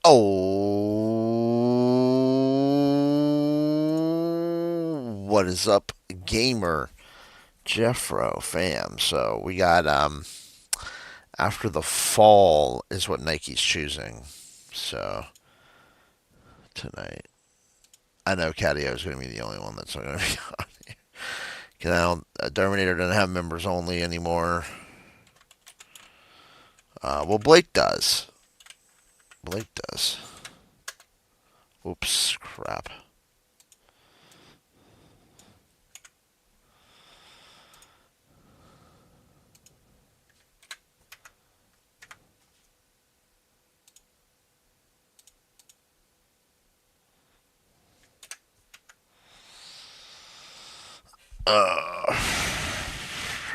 Oh, what is up, gamer? Jeffro fam. So we got after the fall is what Nike's choosing. So tonight, I know Catio is going to be the only one that's not going to be on here. Because now Terminator doesn't have members only anymore. Well, Blake does. Blake does. Oops, crap.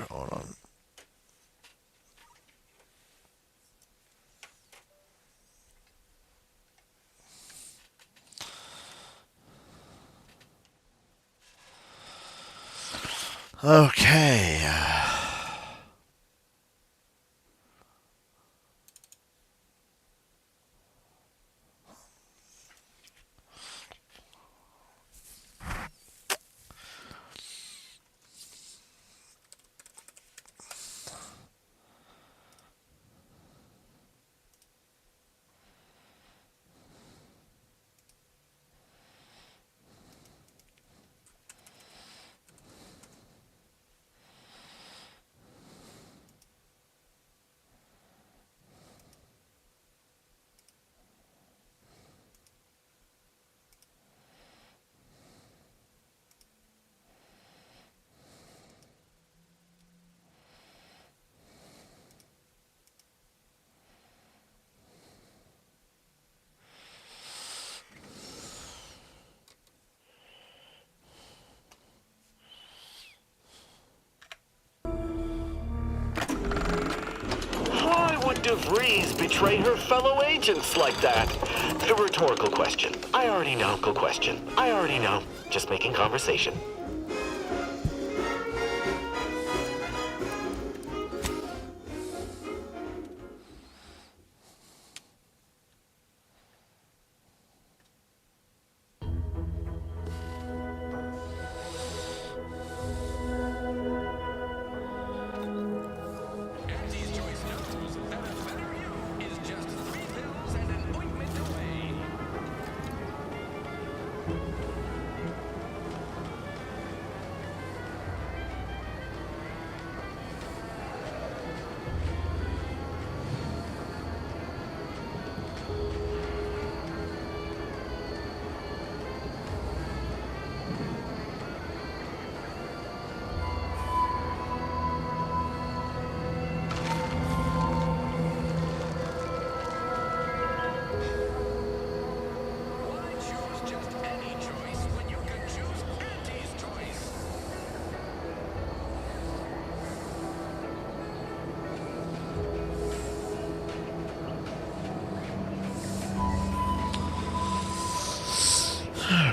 Hold on. Okay. DeVries betray her fellow agents like that? A rhetorical question. I already know. Question. I already know. Just making conversation.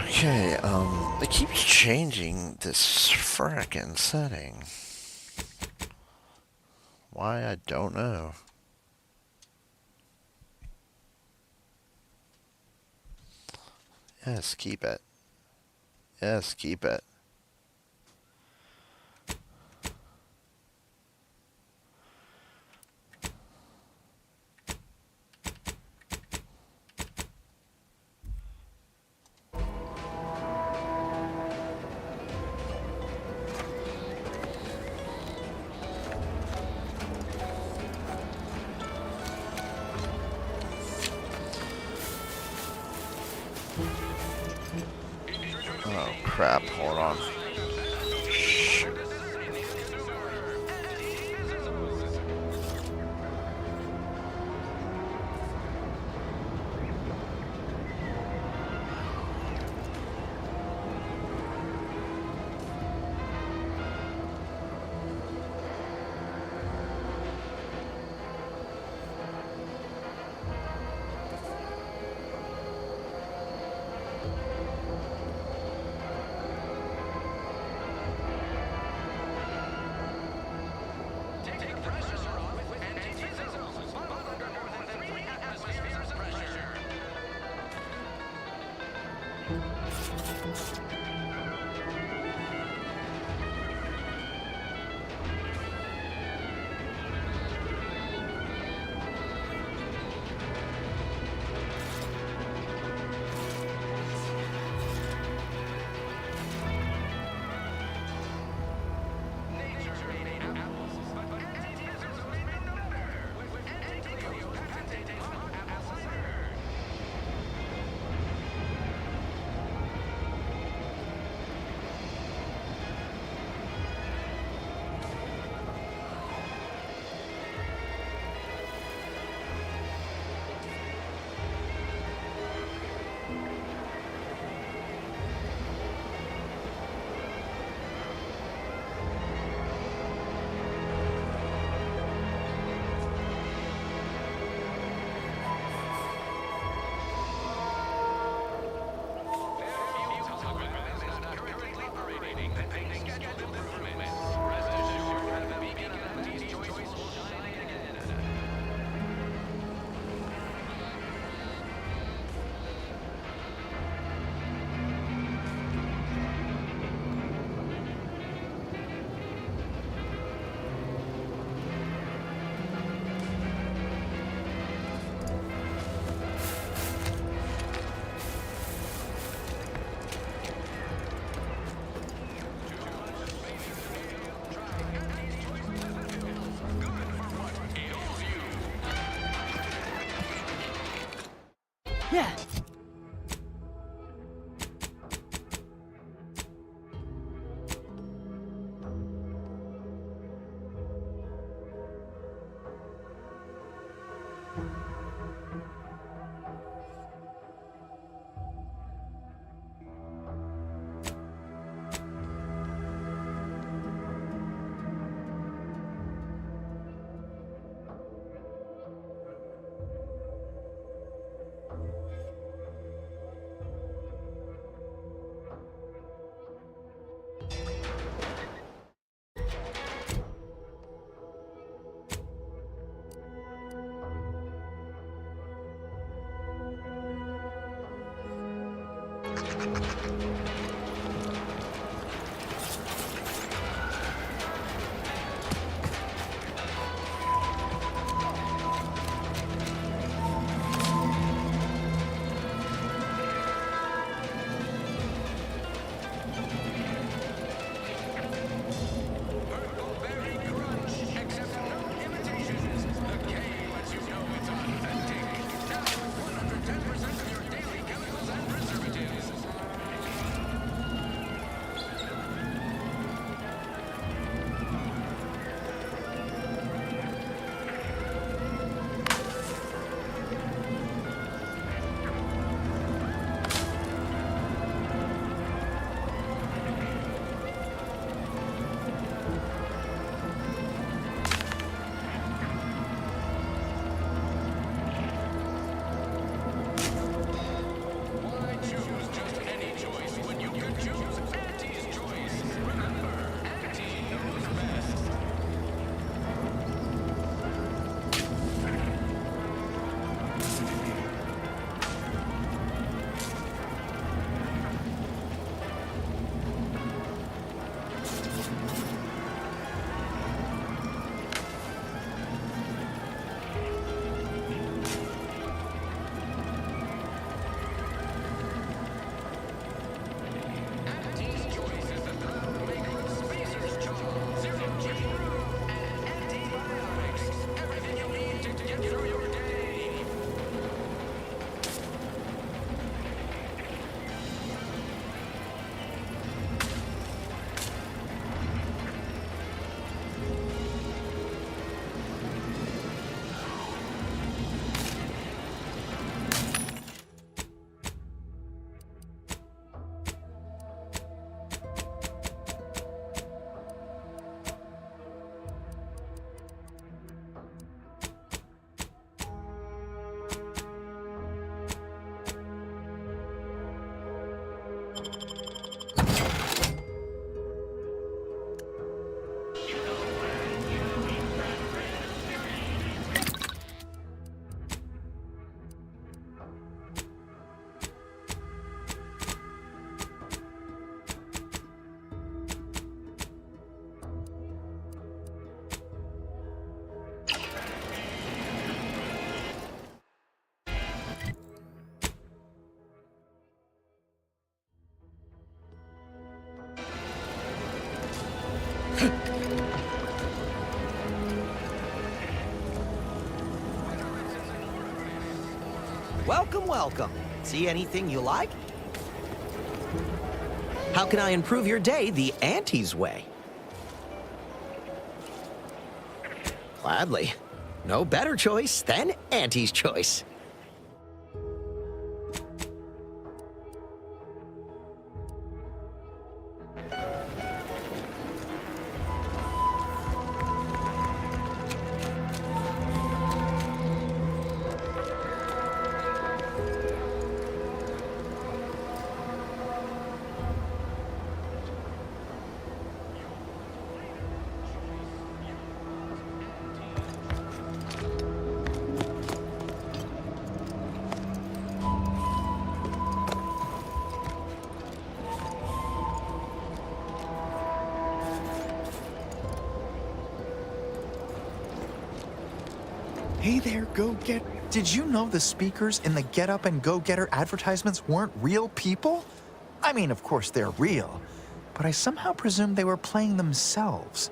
Okay, it keeps changing this frickin' setting. Why, I don't know. Yes, keep it. Yes, keep it. Oh, crap. Hold on. Shoot. Yeah. Welcome, welcome. See anything you like? How can I improve your day the Auntie's way? Gladly. No better choice than Auntie's choice. Hey there, go-get. Did you know the speakers in the Get Up and Go-Getter advertisements weren't real people? I mean, of course they're real, but I somehow presumed they were playing themselves.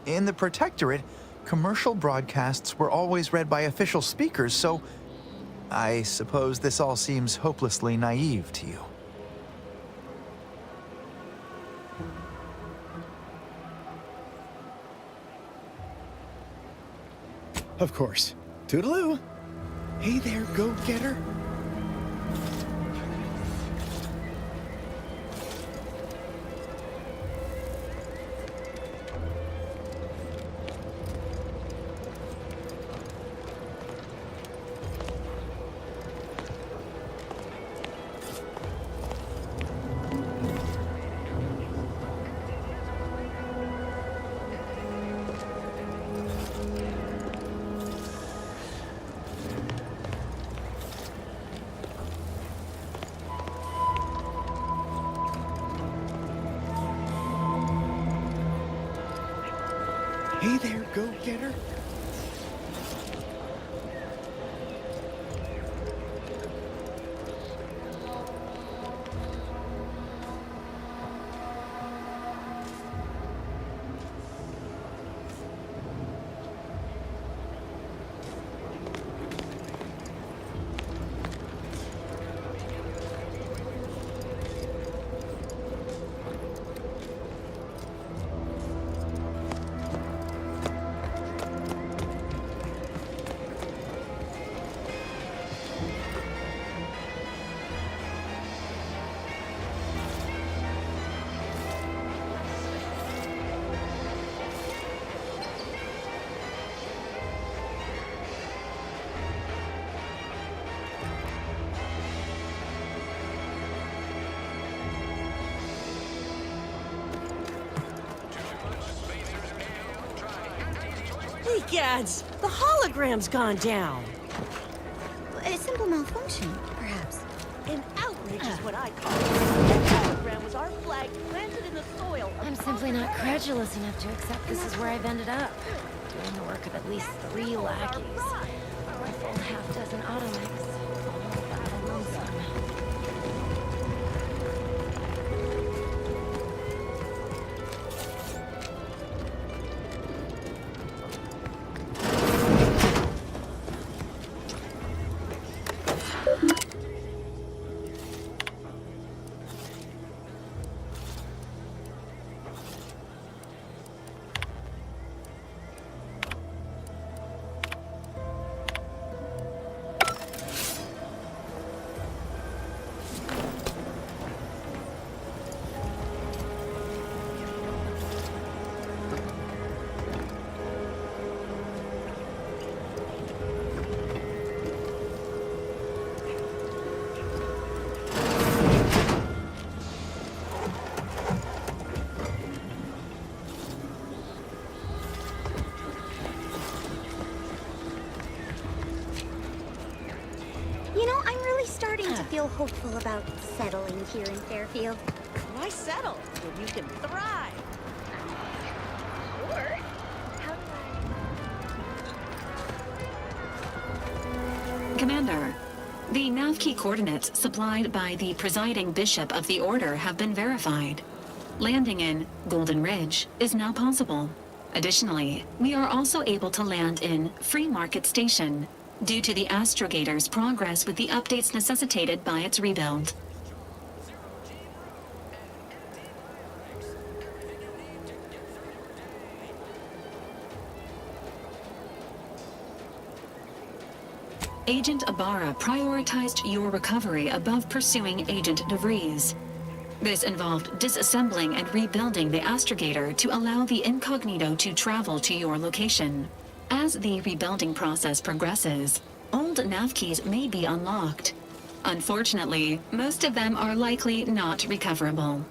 In the Protectorate, commercial broadcasts were always read by official speakers, so I suppose this all seems hopelessly naive to you. Of course. Toodaloo. Hey there, go-getter. Hey there, go-getter. Hey, Gads! The hologram's gone down! A simple malfunction, perhaps. An outrage is what I call it. That hologram was our flag planted in the soil. I'm simply not credulous enough to accept this is where I've ended up. Doing the work of at least 3 lackeys. A full half-dozen automechs. All that and then some. You know, I'm really starting to feel hopeful about settling here in Fairfield. Why settle when you can thrive? Or how do Commander, the nav key coordinates supplied by the presiding bishop of the Order have been verified. Landing in Golden Ridge is now possible. Additionally, we are also able to land in Free Market Station due to the astrogator's progress with the updates necessitated by its rebuild. Agent Ibarra prioritized your recovery above pursuing Agent DeVries. This involved disassembling and rebuilding the astrogator to allow the incognito to travel to your location. As the rebuilding process progresses, old nav keys may be unlocked. Unfortunately, most of them are likely not recoverable.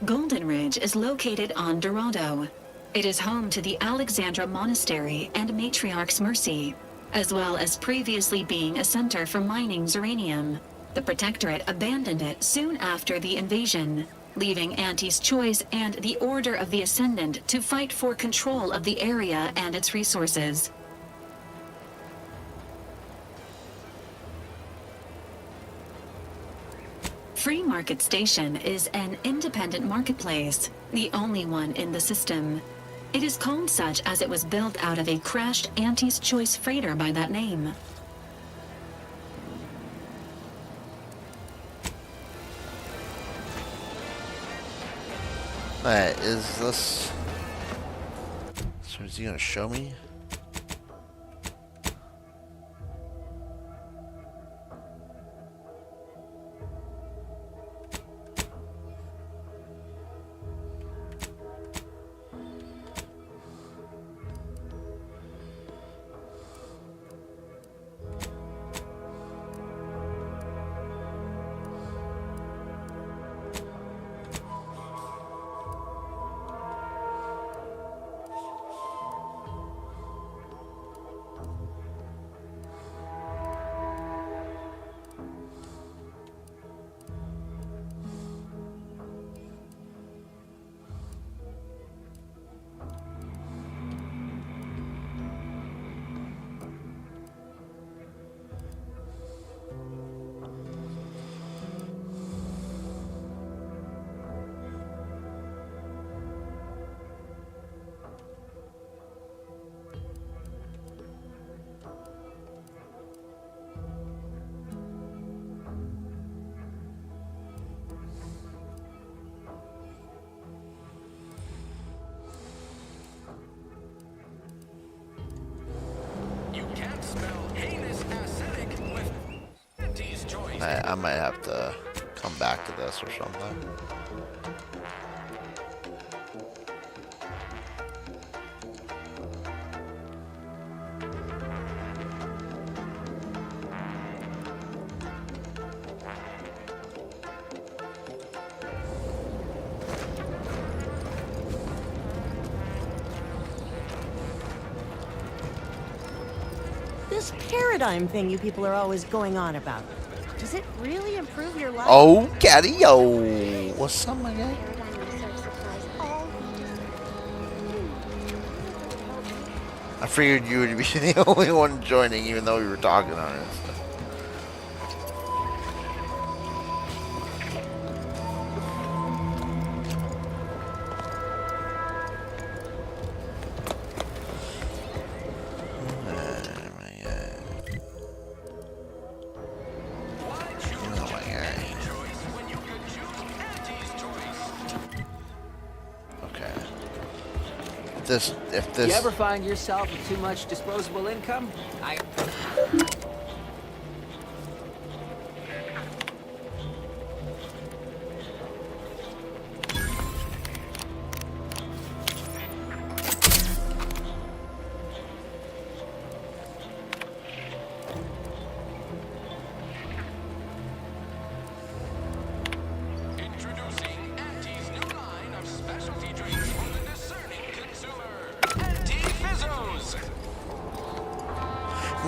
Golden Ridge is located on Dorado. It is home to the Alexandra Monastery and Matriarch's Mercy, as well as previously being a center for mining uranium. The Protectorate abandoned it soon after the invasion, leaving Auntie's Choice and the Order of the Ascendant to fight for control of the area and its resources. Free Market Station is an independent marketplace, the only one in the system. It is called such as it was built out of a crashed Auntie's Choice freighter by that name. Alright, is this... So is he gonna show me? I might have to come back to this or something. This paradigm thing you people are always going on about. Does it really improve your life? Oh, Caddy, yo. What's up, my guy? I figured you would be the only one joining, even though we were talking on it. If this... You ever find yourself with too much disposable income?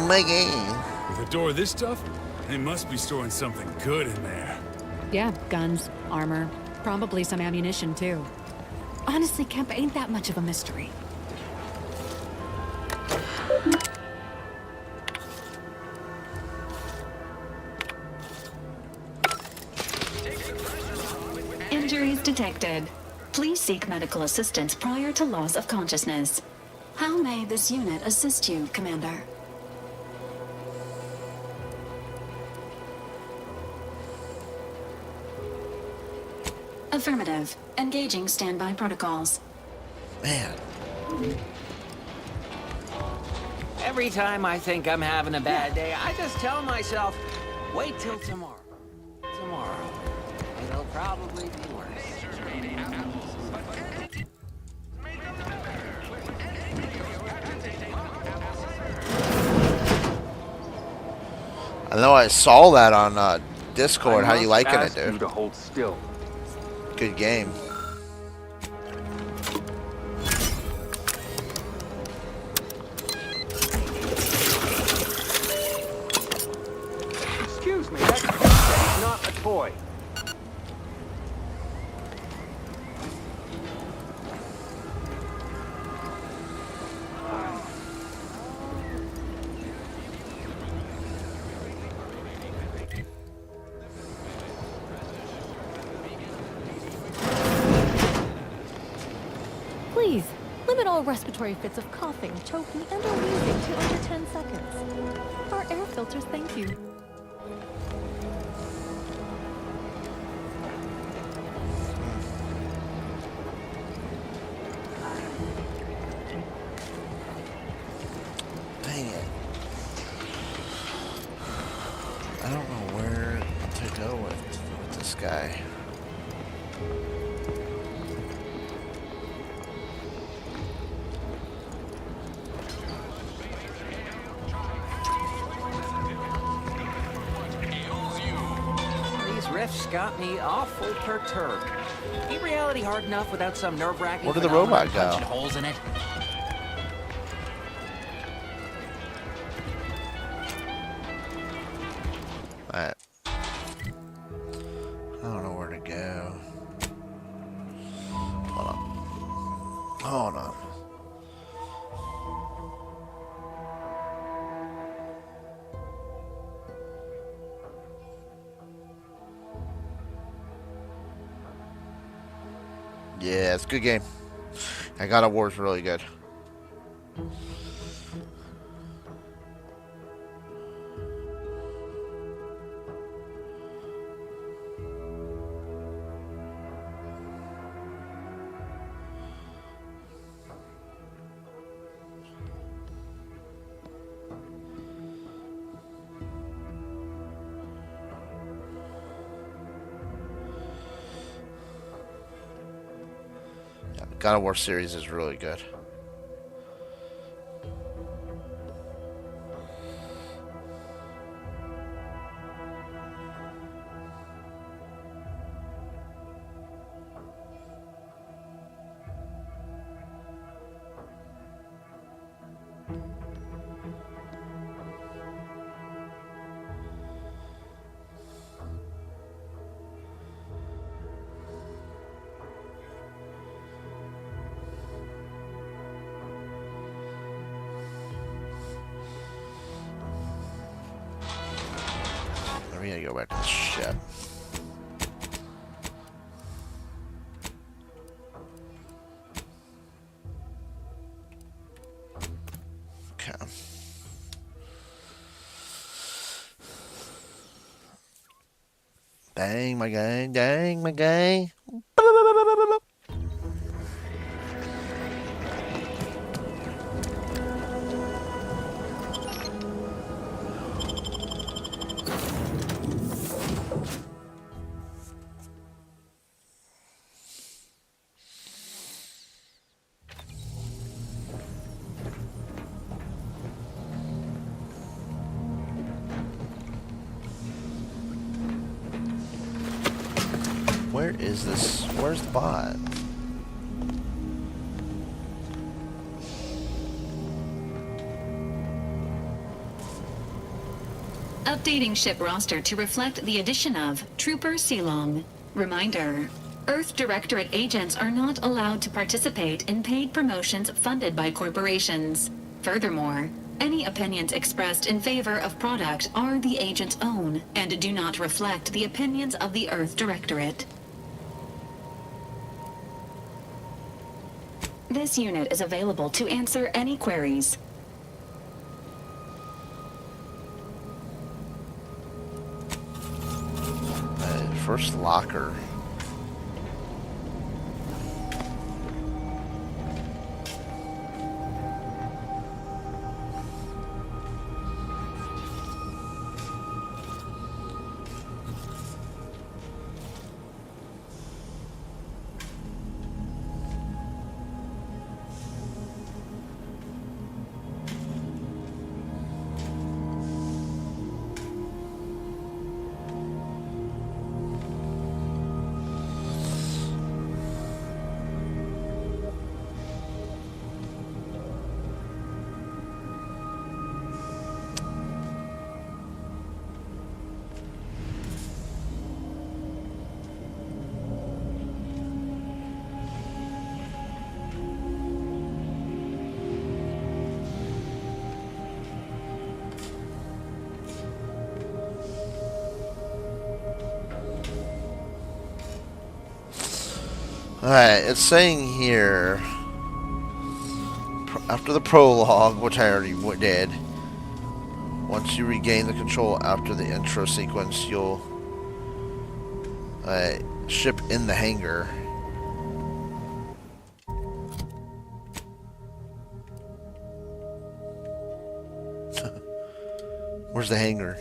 My game. With a door this tough, they must be storing something good in there. Yeah, guns, armor, probably some ammunition too. Honestly, Kemp ain't that much of a mystery. Injuries detected. Please seek medical assistance prior to loss of consciousness. How may this unit assist you, Commander? Affirmative. Engaging standby protocols. Man. Every time I think I'm having a bad day, I just tell myself, wait till tomorrow. Tomorrow. It'll probably be worse. I know I saw that on Discord. How you liking it, dude? To hold still. Good game. boy. Please, limit all respiratory fits of coughing, choking, and or wheezing to under 10 seconds. Our air filters thank you. Dang it. I don't know where to go with this guy. These riffs got me awful perturbed. Ain't reality hard enough without some nerve-wracking Where did the phenomenon robot go? punching holes in it? Alright. I don't know where to go. Hold on. Hold on. Yeah, it's a good game. God of War is really good. God of War series is really good. We gotta go back to the ship. Okay. Dang my guy, dang my guy. Where is this? Where's the bot? Updating ship roster to reflect the addition of Trooper Silong. Reminder: Earth Directorate agents are not allowed to participate in paid promotions funded by corporations. Furthermore, any opinions expressed in favor of product are the agent's own and do not reflect the opinions of the Earth Directorate. This unit is available to answer any queries. First locker. Alright, it's saying here, after the prologue, which I already did, once you regain the control after the intro sequence, you'll ship in the hangar. Where's the hangar?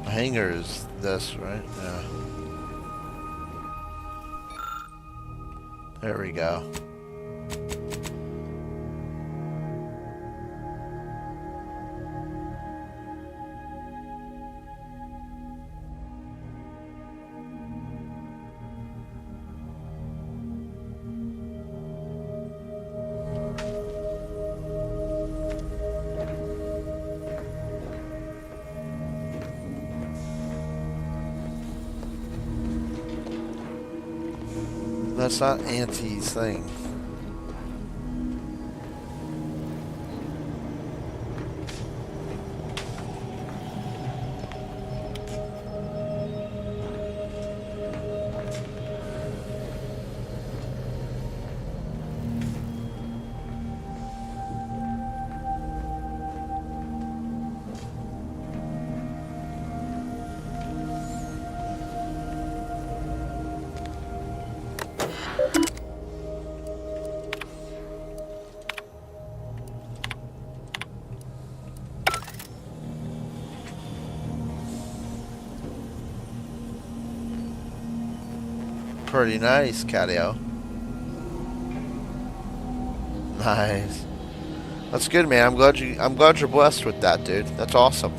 Hangar is this, right? Yeah. There we go. That's not Auntie's thing. Pretty nice, Catio. Nice. That's good, man. I'm glad you're blessed with that, dude. That's awesome.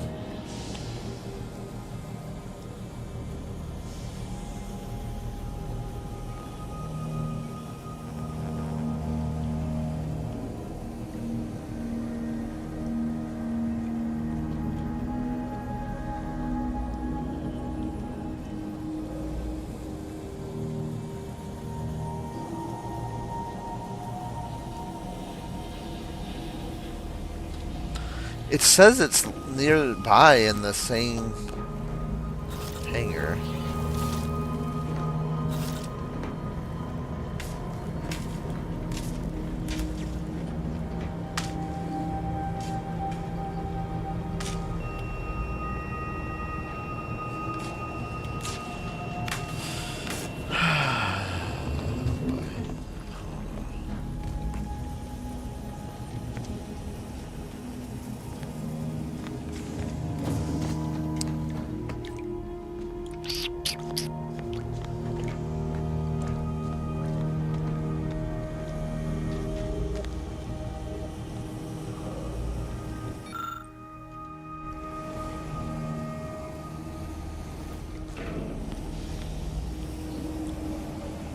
It says it's nearby in the same hangar.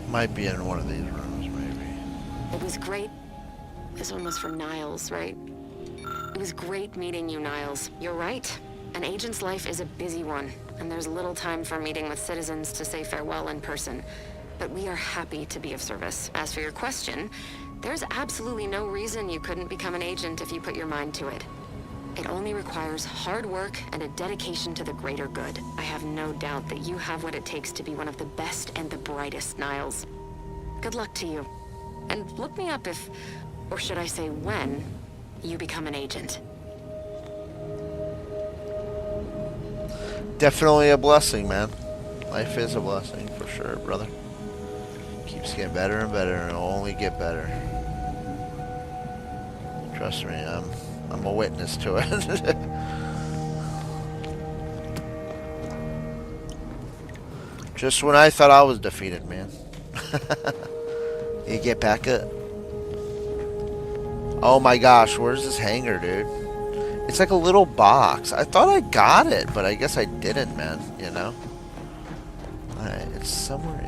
Might be in one of these rooms, maybe. It was great. This one was for Niles, right? It was great meeting you, Niles. You're right. An agent's life is a busy one, and there's little time for meeting with citizens to say farewell in person. But we are happy to be of service. As for your question, there's absolutely no reason you couldn't become an agent if you put your mind to it. It only requires hard work and a dedication to the greater good. I have no doubt that you have what it takes to be one of the best and the brightest, Niles. Good luck to you. And look me up if, or should I say when, you become an agent. Definitely a blessing, man. Life is a blessing, for sure, brother. Keeps getting better and better, and it'll only get better. Trust me, I'm a witness to it. Just when I thought I was defeated, man. You get back up. Oh my gosh, where's this hangar, dude? It's like a little box. I thought I got it, but I guess I didn't, man. You know. Alright, it's somewhere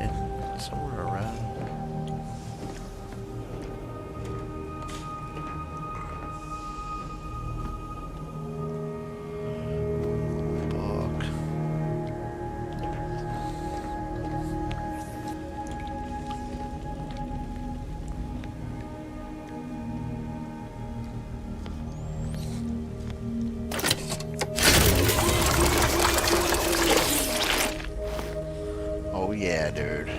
around. Book. Oh yeah, dude.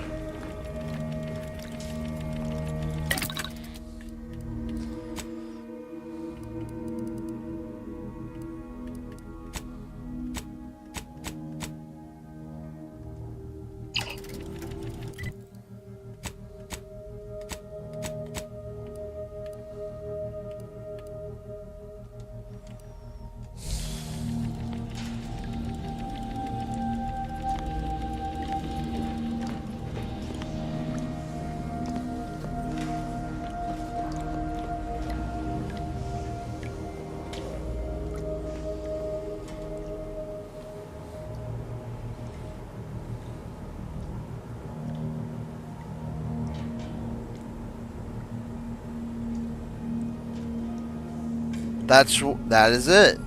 That is it.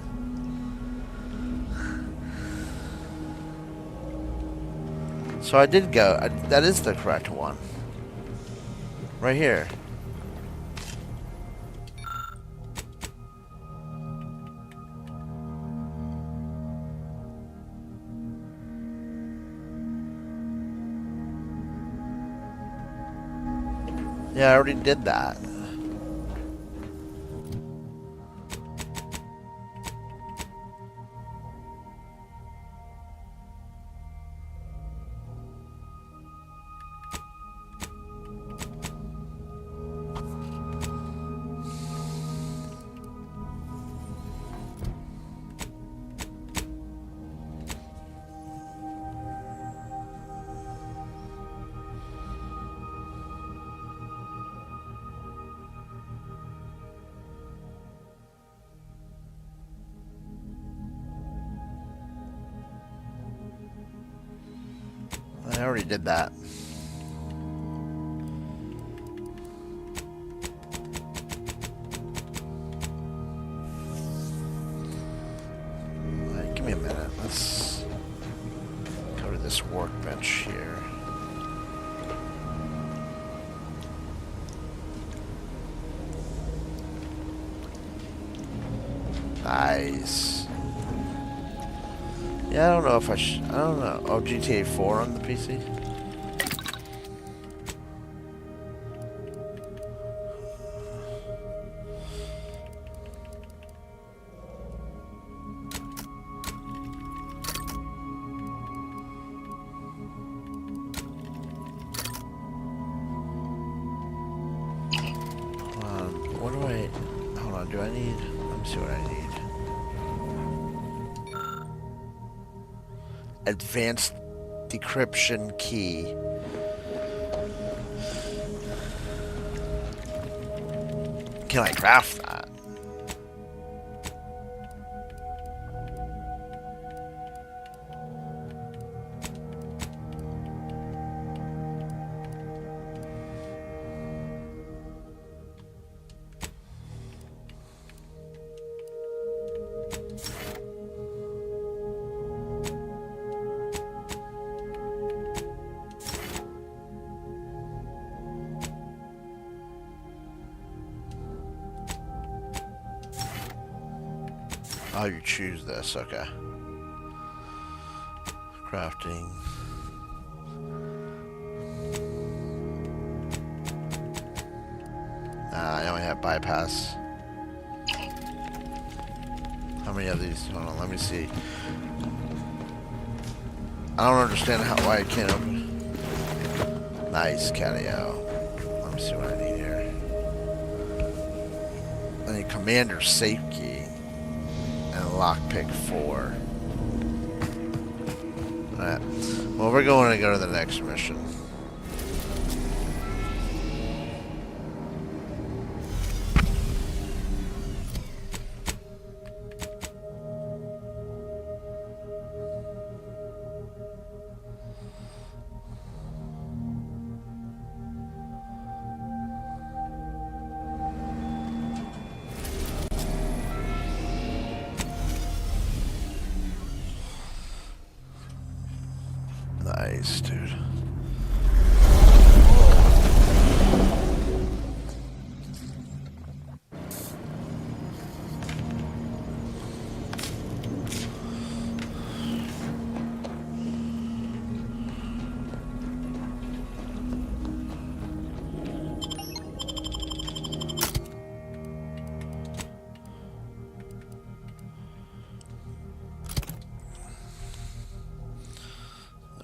So I did go. That is the correct one. Right here. Yeah, I already did that. I already did that. Alright, give me a minute. Let's go to this workbench here. Nice. Yeah, I don't know if I don't know. Oh, GTA 4 on the PC? What do I... Hold on, do I need... Let me see what I need. Advanced decryption key. Can I craft that? Oh, you choose this, okay. Crafting. I only have bypass. How many of these? Hold on, let me see. I don't understand why I can't open. Nice, catio. Let me see what I need here. I need commander safe key. And lockpick 4. Alright. Well, we're going to go to the next mission. Christ, dude.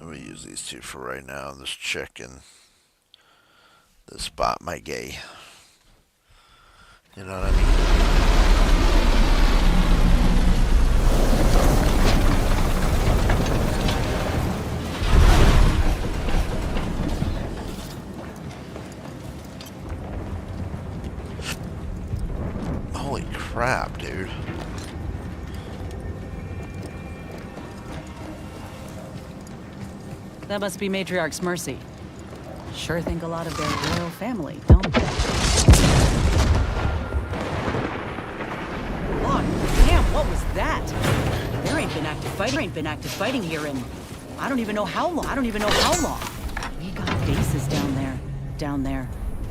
Let me use these two for right now. This chick and this bot, my gay. You know what I mean? Holy crap, dude. That must be Matriarch's Mercy. Sure think a lot of their royal family, don't they? Lord, damn, what was that? There ain't been active fighting here in I don't even know how long. We got bases down there.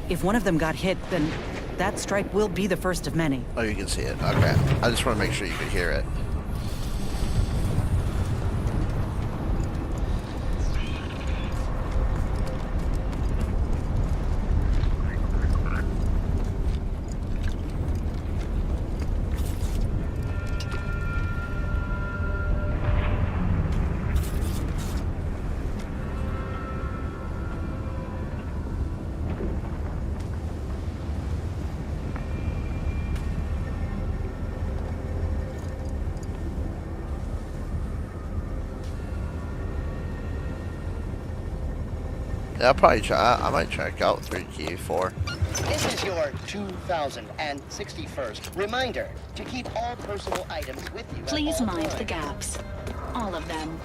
If one of them got hit, then that strike will be the first of many. Oh, you can see it. Okay. I just want to make sure you could hear it. Yeah, I'll probably try. I might check out 3Q4. This is your 2061st reminder to keep all personal items with you. Please mind the gaps. All of them.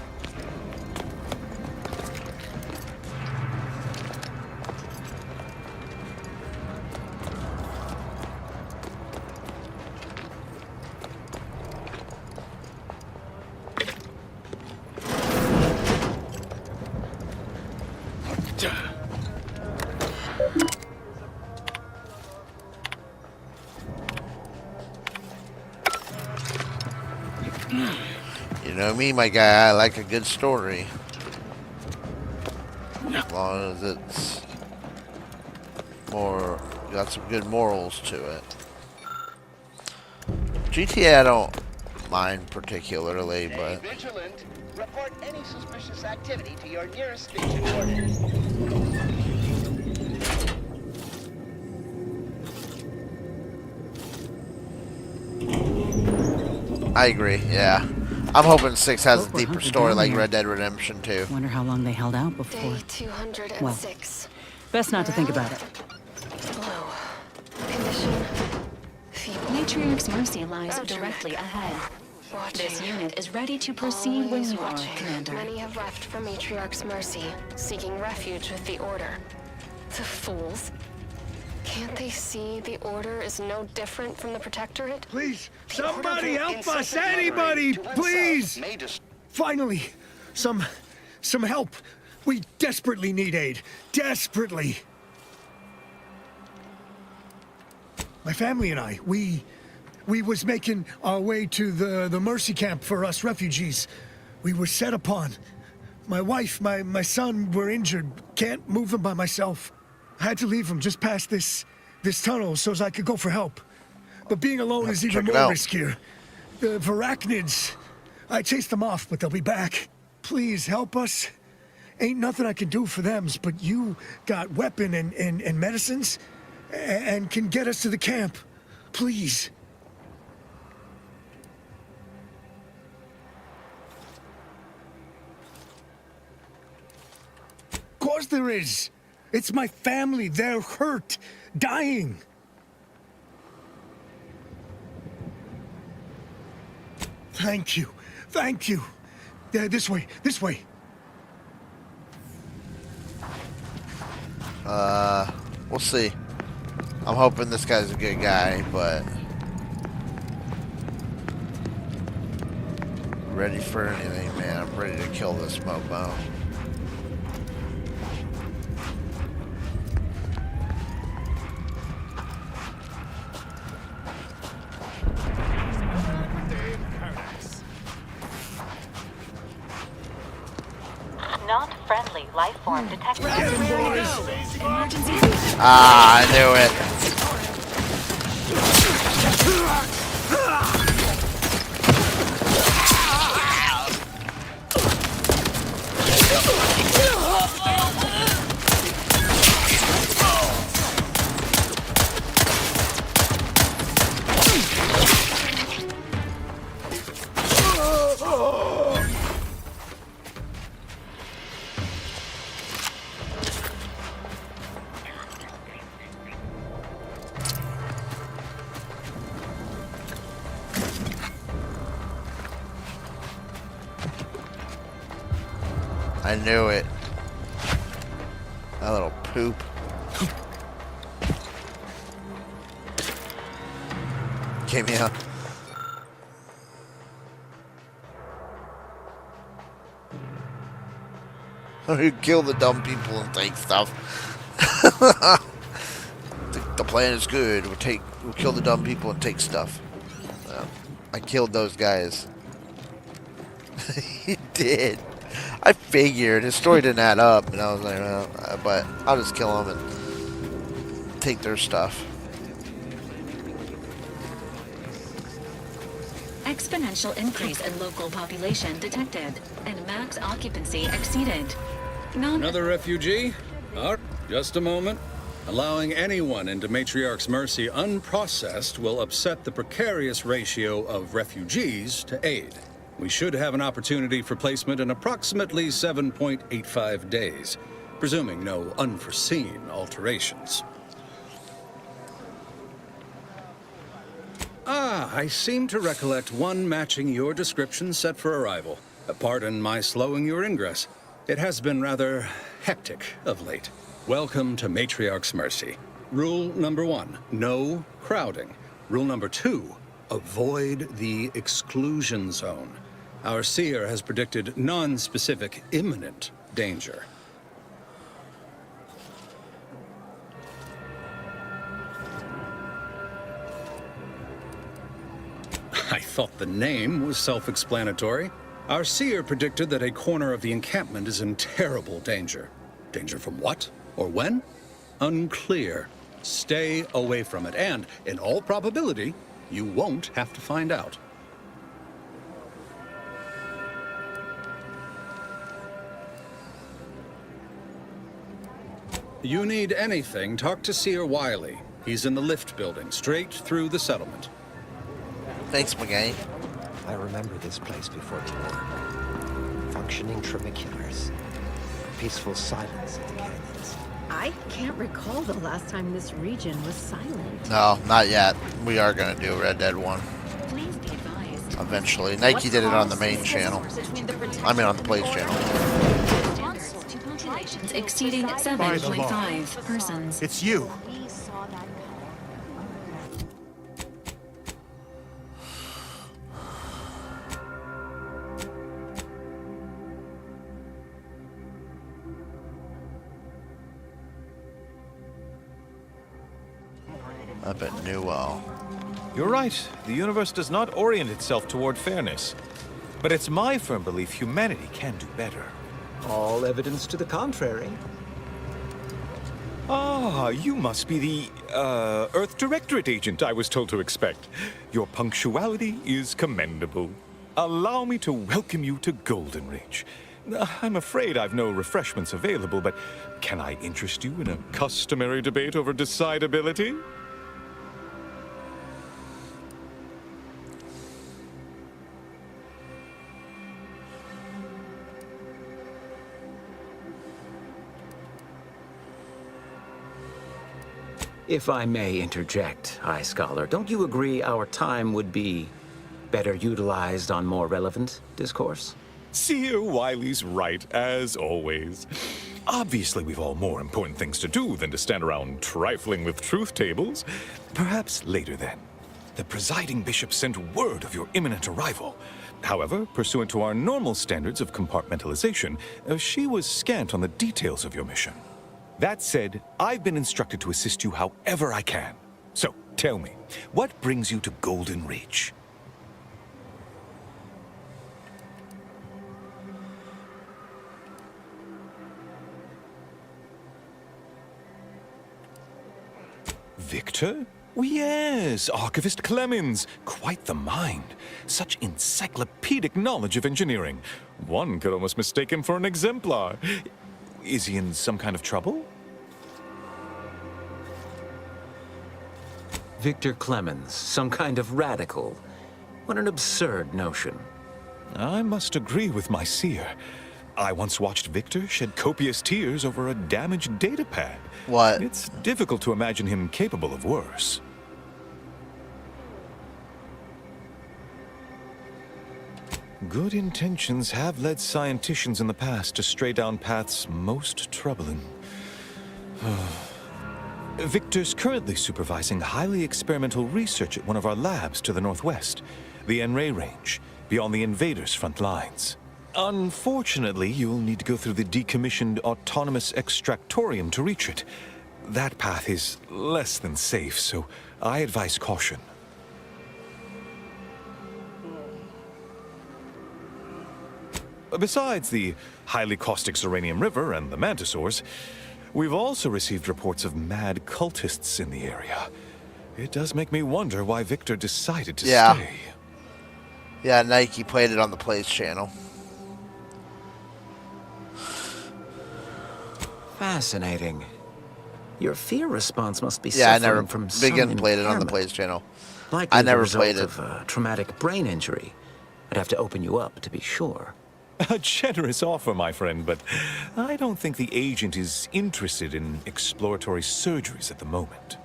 You know me, my guy. I like a good story. As long as it's got some good morals to it. GTA I don't mind particularly, but Stay vigilant. Report any suspicious activity to your nearest station warden. I agree. Yeah, I'm hoping 6 has a deeper story like Red Dead Redemption 2. Wonder how long they held out before. Day 206. Well, best not to think about it. Low. Condition. Matriarch's Mercy lies directly ahead. Watching. This unit is ready to proceed when Always you are, watching. Commander. Many have left for Matriarch's Mercy, seeking refuge with the Order. The fools. Can't they see the Order is no different from the Protectorate? Please, The somebody Order will help us! incessantly Anybody, to oneself please! may dis- Finally, some help. We desperately need aid. Desperately. My family and I, we was making our way to the Mercy camp for us refugees. We were set upon. My wife, my son were injured. Can't move them by myself. I had to leave them just past this tunnel so as I could go for help. But being alone is even more riskier. The arachnids, I chased them off, but they'll be back. Please help us. Ain't nothing I can do for them, but you got weapon and medicines and can get us to the camp. Please. Of course there is. It's my family. They're hurt, dying. Thank you. Thank you. This way. This way. We'll see. I'm hoping this guy's a good guy, but ready for anything, man. I'm ready to kill this mobo. Not friendly life form detected. Ah, I knew it. I knew it. That little poop. Came here. You kill the dumb people and take stuff. The plan is good. We'll kill the dumb people and take stuff. I killed those guys. He did. I figured his story didn't add up, and I was like, well, but I'll just kill them and take their stuff. Exponential increase in local population detected, and max occupancy exceeded. Another refugee? Just a moment. Allowing anyone into Matriarch's Mercy unprocessed will upset the precarious ratio of refugees to aid. We should have an opportunity for placement in approximately 7.85 days, presuming no unforeseen alterations. I seem to recollect one matching your description set for arrival. Pardon my slowing your ingress. It has been rather hectic of late. Welcome to Matriarch's Mercy. Rule number 1, no crowding. Rule number 2, avoid the exclusion zone. Our seer has predicted non-specific imminent danger. I thought the name was self-explanatory. Our seer predicted that a corner of the encampment is in terrible danger. Danger from what? Or when? Unclear. Stay away from it, and, in all probability, you won't have to find out. You need anything, talk to Seer Wiley. He's in the lift building, straight through the settlement. Thanks, McGay. I remember this place before the war. Functioning tramaculars. Peaceful silence in the canyons. I can't recall the last time this region was silent. No, not yet. We are going to do Red Dead 1. Please be advised. Eventually. Nike did it on the main channel. I mean on the Plays channel. Populations exceeding 7.5 persons. It's you. Up at Newell. You're right. The universe does not orient itself toward fairness. But it's my firm belief humanity can do better. All evidence to the contrary. Ah, you must be the, Earth Directorate agent I was told to expect. Your punctuality is commendable. Allow me to welcome you to Golden Ridge. I'm afraid I've no refreshments available, but can I interest you in a customary debate over decidability? If I may interject, High Scholar, don't you agree our time would be better utilized on more relevant discourse? Seer Wiley's right, as always. Obviously, we've all more important things to do than to stand around trifling with truth tables. Perhaps later, then. The presiding bishop sent word of your imminent arrival. However, pursuant to our normal standards of compartmentalization, she was scant on the details of your mission. That said, I've been instructed to assist you however I can. So, tell me, what brings you to Golden Ridge? Victor? Oh, yes, Archivist Clemens. Quite the mind. Such encyclopedic knowledge of engineering. One could almost mistake him for an exemplar. Is he in some kind of trouble? Victor Clemens, some kind of radical. What an absurd notion. I must agree with my seer. I once watched Victor shed copious tears over a damaged datapad. What? It's difficult to imagine him capable of worse. Good intentions have led scienticians in the past to stray down paths most troubling. Victor's currently supervising highly experimental research at one of our labs to the northwest, the N-Ray Range, beyond the invaders' front lines. Unfortunately, you'll need to go through the decommissioned autonomous extractorium to reach it. That path is less than safe, so I advise caution. Besides the highly caustic Zeranium River and the Mantisaurs, we've also received reports of mad cultists in the area. It does make me wonder why Victor decided to stay. Yeah, Nike played it on the Plays channel. Fascinating. Your fear response must be Yeah, I suffering never from some begin played it on the impairment. Plays channel. Likely I never the result played it. of a traumatic brain injury. I'd have to open you up to be sure. A generous offer, my friend, but I don't think the agent is interested in exploratory surgeries at the moment.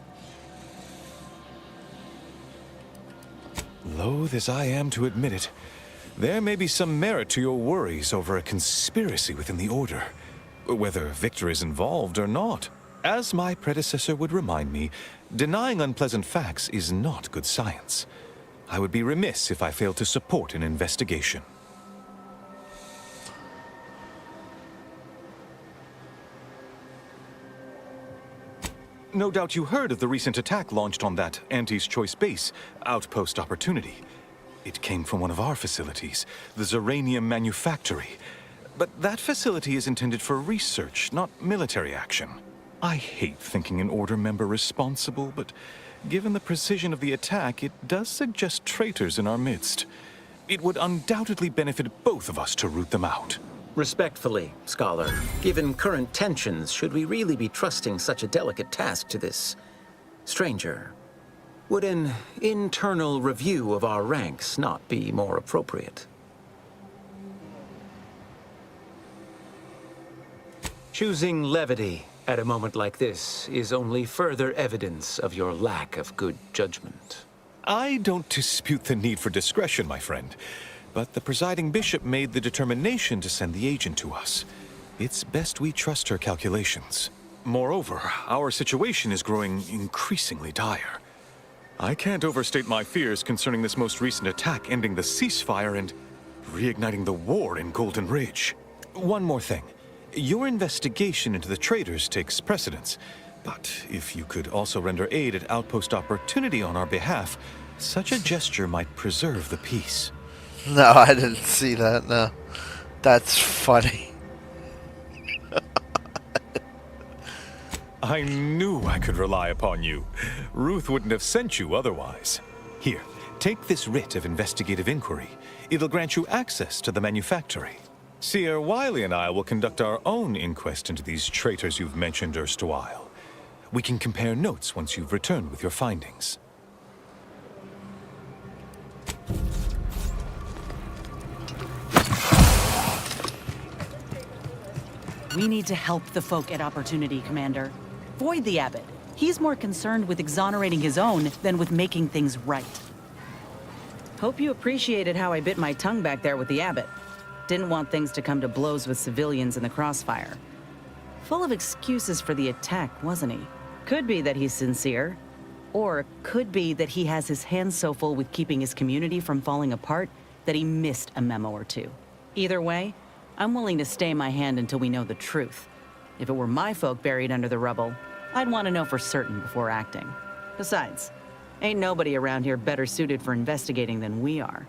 Loath as I am to admit it, there may be some merit to your worries over a conspiracy within the Order, whether Victor is involved or not. As my predecessor would remind me, denying unpleasant facts is not good science. I would be remiss if I failed to support an investigation. No doubt you heard of the recent attack launched on that Anti's Choice base, Outpost Opportunity. It came from one of our facilities, the Zeranium Manufactory. But that facility is intended for research, not military action. I hate thinking an Order member responsible, but given the precision of the attack, it does suggest traitors in our midst. It would undoubtedly benefit both of us to root them out. Respectfully, Scholar, given current tensions, should we really be trusting such a delicate task to this stranger? Would an internal review of our ranks not be more appropriate? Choosing levity at a moment like this is only further evidence of your lack of good judgment. I don't dispute the need for discretion, my friend. But the presiding bishop made the determination to send the agent to us. It's best we trust her calculations. Moreover, our situation is growing increasingly dire. I can't overstate my fears concerning this most recent attack ending the ceasefire and reigniting the war in Golden Ridge. One more thing. Your investigation into the traitors takes precedence. But if you could also render aid at Outpost Opportunity on our behalf, such a gesture might preserve the peace. No, I didn't see that, no. That's funny. I knew I could rely upon you. Ruth wouldn't have sent you otherwise. Here, take this writ of investigative inquiry. It'll grant you access to the manufactory. Seer Wiley and I will conduct our own inquest into these traitors you've mentioned erstwhile. We can compare notes once you've returned with your findings. We need to help the folk at Opportunity, Commander. Void the Abbot. He's more concerned with exonerating his own than with making things right. Hope you appreciated how I bit my tongue back there with the Abbot. Didn't want things to come to blows with civilians in the crossfire. Full of excuses for the attack, wasn't he? Could be that he's sincere. Or could be that he has his hands so full with keeping his community from falling apart that he missed a memo or two. Either way, I'm willing to stay my hand until we know the truth. If it were my folk buried under the rubble, I'd want to know for certain before acting. Besides, ain't nobody around here better suited for investigating than we are.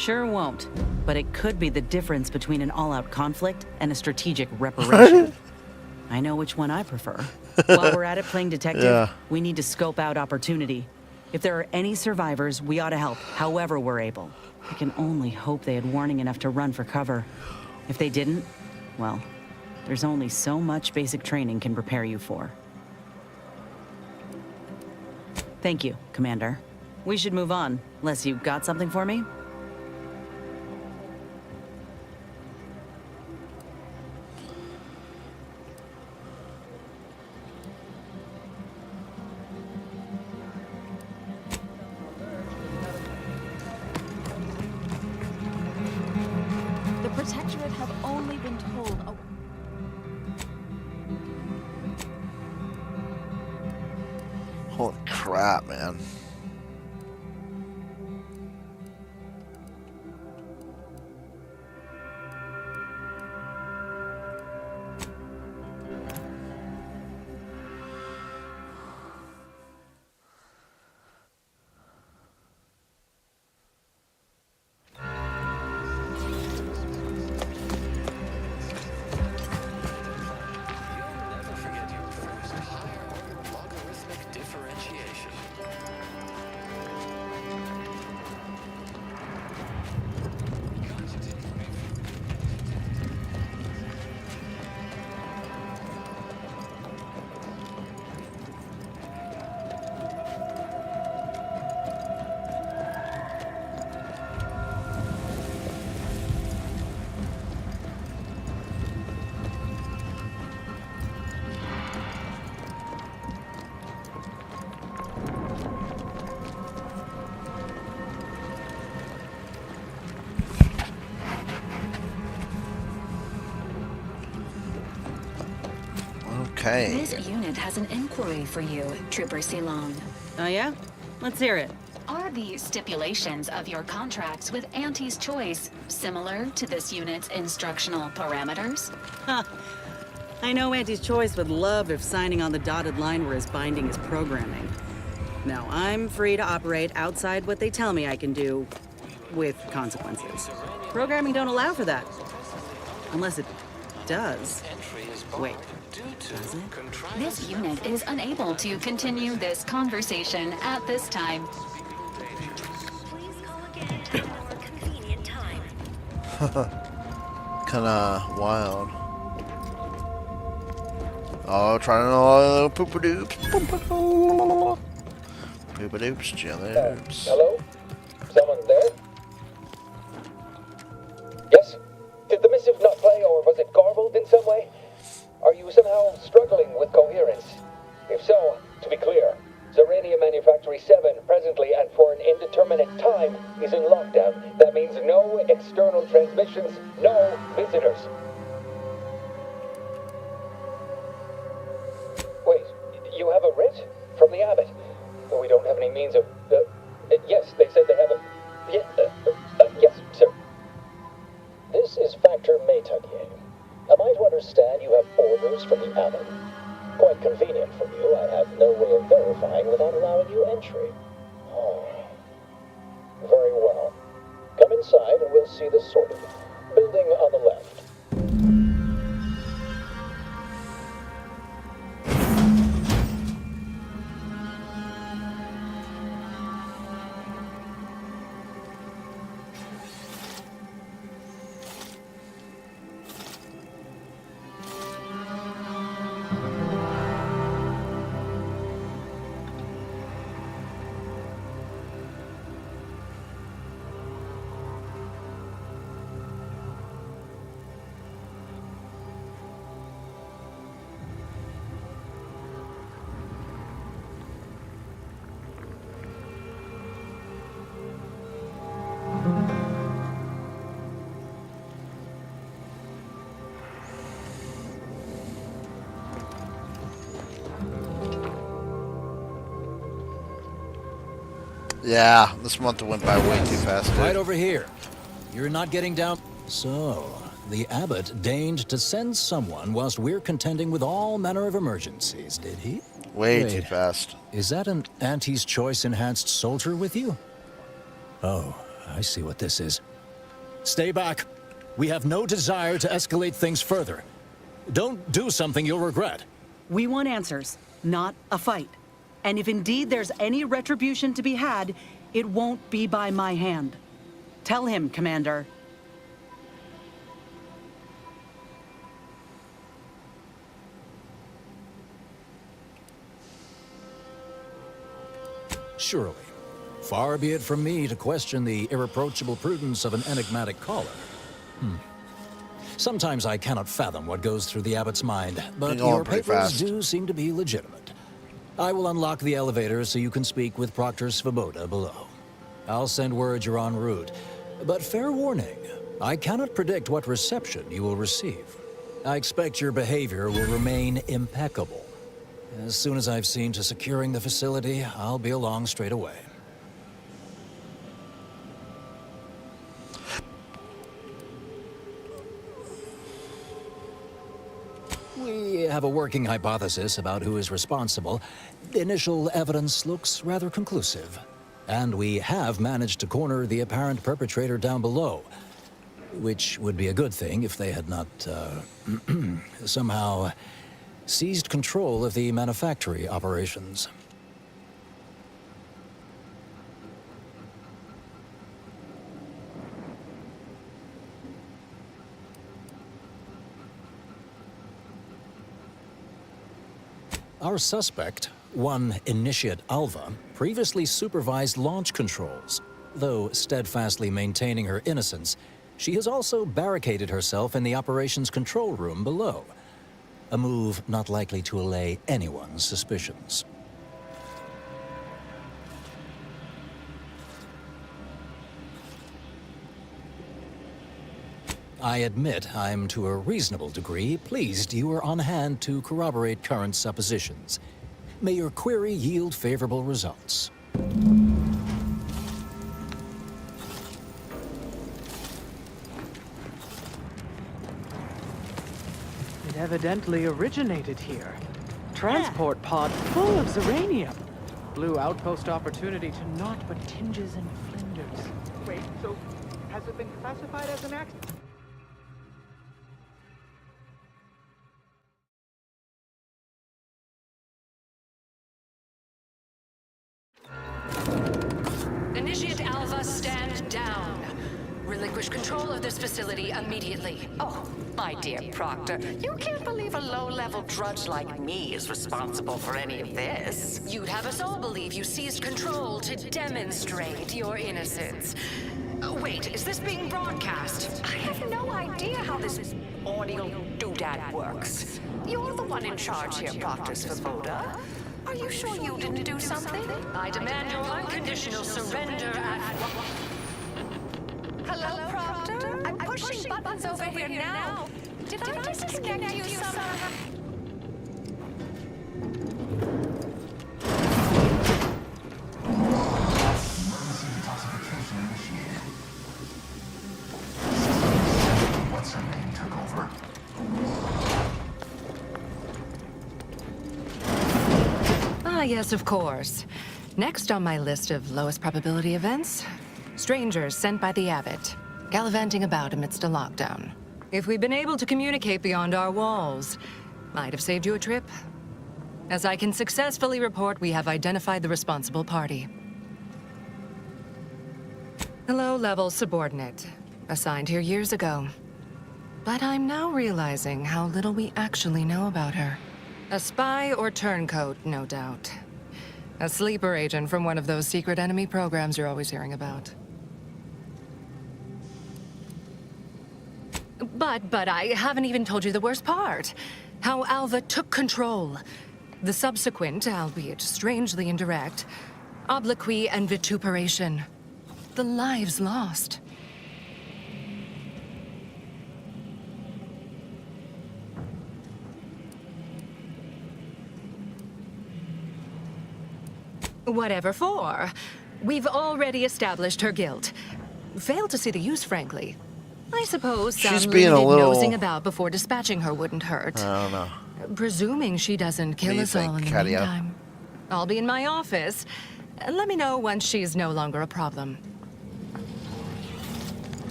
Sure won't. But it could be the difference between an all-out conflict and a strategic reparation. I know which one I prefer. While we're at it playing detective, Yeah. we need to scope out opportunity. If there are any survivors, we ought to help, however we're able. I can only hope they had warning enough to run for cover. If they didn't, well, there's only so much basic training can prepare you for. Thank you, Commander. We should move on, unless you got something for me? The Protectorate have only been told. Holy crap, man. Okay. This unit has an inquiry for you, Trooper Ceylon. Oh yeah? Let's hear it. Are the stipulations of your contracts with Auntie's Choice similar to this unit's instructional parameters? Huh. I know Auntie's Choice would love if signing on the dotted line were as binding as programming. Now, I'm free to operate outside what they tell me I can do, with consequences. Programming don't allow for that. Unless it does. Wait, does it? This unit is unable to continue this conversation at this time. Kinda wild. Oh, trying to poopa-doops. Poopa-doops, jelly-doops. Hello? Someone there? Yes? Did the missive not play, or was it garbled in some way? Are you somehow struggling with coherence? If so, to be clear, Zerania Manufactory 7 presently and for an indeterminate time is in lockdown. That means no external transmissions, no visitors. Wait, you have a writ? From the abbot? We don't have any means of... yes, they said they have a... yes, sir. This is Factor Metadier. Am I to understand you have orders from the abbot? Quite convenient for you. I have no way of verifying without allowing you entry. Oh. Very well. Come inside and we'll see this sorted. Building on the left. Yeah, this month went by way too fast. Dude. Right over here. You're not getting down. So, the abbot deigned to send someone whilst we're contending with all manner of emergencies, did he? Way too fast. Is that an Auntie's Choice enhanced soldier with you? Oh, I see what this is. Stay back. We have no desire to escalate things further. Don't do something you'll regret. We want answers, not a fight. And if indeed there's any retribution to be had, it won't be by my hand. Tell him, Commander. Surely. Far be it from me to question the irreproachable prudence of an enigmatic caller. Sometimes I cannot fathom what goes through the abbot's mind, but your papers do seem to be legitimate. I will unlock the elevator so you can speak with Proctor Svoboda below. I'll send word you're en route, but fair warning, I cannot predict what reception you will receive. I expect your behavior will remain impeccable. As soon as I've seen to securing the facility, I'll be along straight away. We have a working hypothesis about who is responsible. The initial evidence looks rather conclusive. And we have managed to corner the apparent perpetrator down below. Which would be a good thing if they had not, somehow seized control of the manufactory operations. Our suspect, one Initiate Alva, previously supervised launch controls. Though steadfastly maintaining her innocence, she has also barricaded herself in the operations control room below. A move not likely to allay anyone's suspicions. I admit I'm to a reasonable degree pleased you are on hand to corroborate current suppositions. May your query yield favorable results. It evidently originated here. Transport pod full of Zeranium. Blue outpost opportunity to naught but tinges and flinders. Wait, so has it been classified as an accident? Initiate Alpha, stand down. Relinquish control of this facility immediately. Oh, my dear Proctor, you can't believe a low-level drudge like me is responsible for any of this. You'd have us all believe you seized control to demonstrate your innocence. Wait, is this being broadcast? I have no idea how this audio doodad works. You're the one in charge here, Proctor Svoboda. Are you sure you didn't do something? I demand your unconditional surrender at... Hello, Proctor? I'm pushing buttons over here now. Did I disconnect you somehow? What's her name took over? Ah, yes, of course. Next on my list of lowest probability events, strangers sent by the Abbot, gallivanting about amidst a lockdown. If we'd been able to communicate beyond our walls, might have saved you a trip. As I can successfully report, we have identified the responsible party. A low-level subordinate, assigned here years ago. But I'm now realizing how little we actually know about her. A spy or turncoat, no doubt. A sleeper agent from one of those secret enemy programs you're always hearing about. But I haven't even told you the worst part. How Alva took control. The subsequent, albeit strangely indirect, obloquy and vituperation. The lives lost. Whatever for. We've already established her guilt. Failed to see the use, frankly. I suppose She's some being a limited little... nosing about before dispatching her wouldn't hurt. I don't know. Presuming she doesn't kill us all in the meantime. I'll be in my office. Let me know once she's no longer a problem.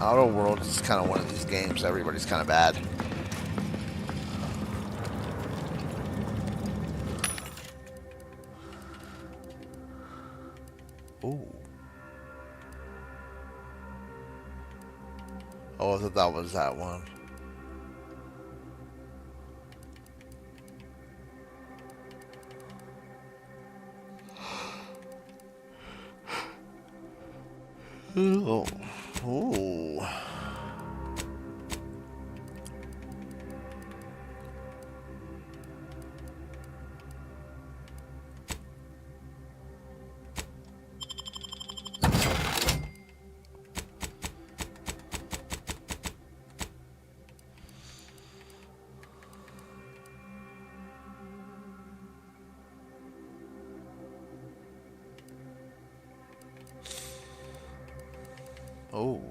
Outer Worlds is kind of one of these games. Everybody's kind of bad. Ooh. Oh, I thought that was that one. Oh. Ooh. Oh.